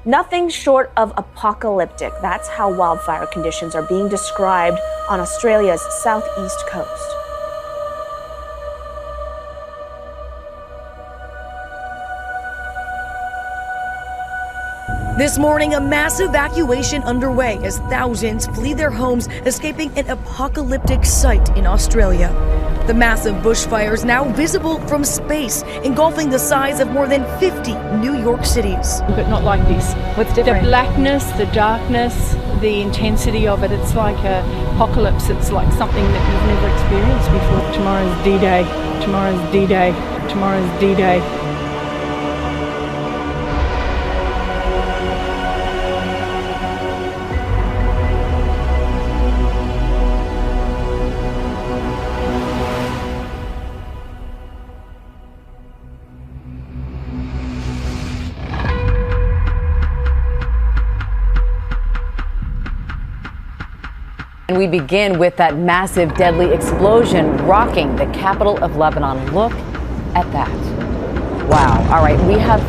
Nothing short of apocalyptic. That's how wildfire conditions are being described on Australia's southeast coast. This morning, a mass evacuation underway as thousands flee their homes, escaping an apocalyptic sight in Australia. The massive bushfires now visible from space, engulfing the size of more than 50 New York cities. But not like this. What's different? The blackness, the darkness, the intensity of it, it's like an apocalypse. It's like something that you've never experienced before. Tomorrow's D-Day, tomorrow's D-Day, tomorrow's D-Day. And we begin with that massive, deadly explosion rocking the capital of Lebanon. Look at that. Wow. All right, we have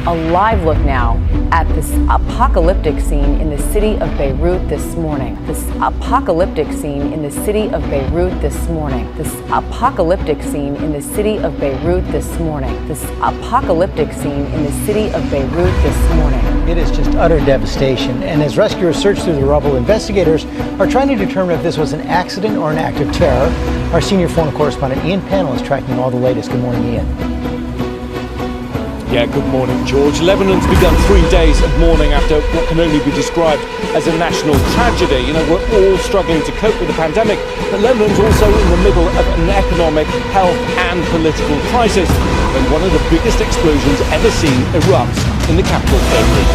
a live look now at this apocalyptic scene in the city of Beirut this morning. This apocalyptic scene in the city of Beirut this morning. This apocalyptic scene in the city of Beirut this morning. This apocalyptic scene in the city of Beirut this morning. It is just utter devastation, and as rescuers search through the rubble, investigators are trying to determine if this was an accident or an act of terror. Our senior foreign correspondent Ian Pannell is tracking all the latest. Good morning, Ian. Yeah, good morning, George. Lebanon's begun 3 days of mourning after what can only be described as a national tragedy. You know, we're all struggling to cope with the pandemic, but Lebanon's also in the middle of an economic, health and political crisis when one of the biggest explosions ever seen erupts in the capital, Beirut.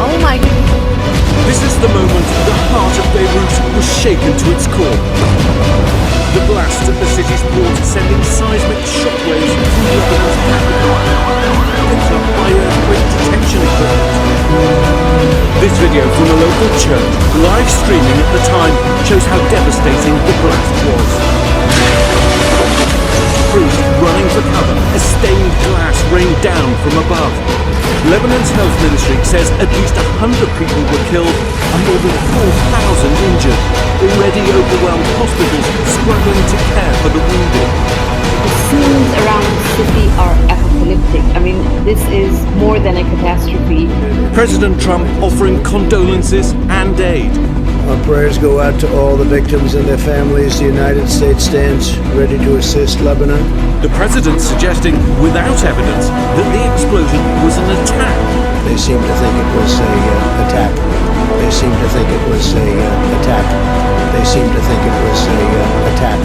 Oh my goodness. This is the moment the heart of Beirut was shaken to its core. The blast at the city's port sending seismic shockwaves through Lebanon's capital, picked up by earthquake detection equipment. This video from a local church, live streaming at the time, shows how devastating the blast was. Crews running for cover as stained glass rained down from above. Lebanon's health ministry says at least 100 people were killed and more than 4,000 injured. Already overwhelmed hospitals struggling to care for the wounded. The scenes around the city are apocalyptic. I mean, this is more than a catastrophe. President Trump offering condolences and aid. Our prayers go out to all the victims and their families. The United States stands ready to assist Lebanon. The president suggesting, without evidence, that the explosion was an attack. They seem to think it was a attack. They seem to think it was a attack. They seem to think it was a attack.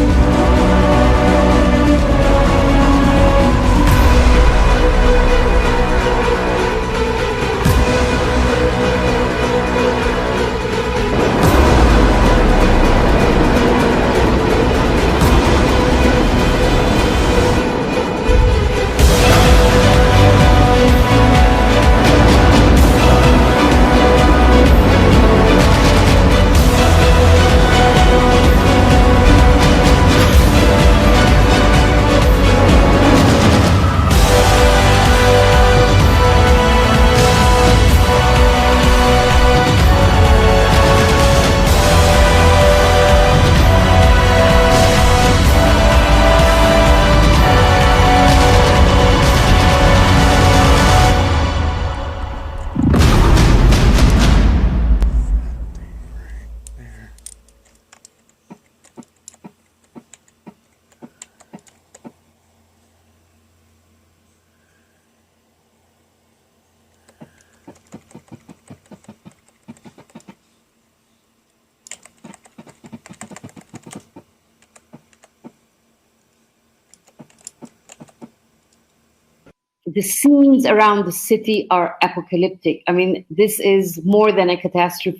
The scenes around the city are apocalyptic. I mean, this is more than a catastrophe.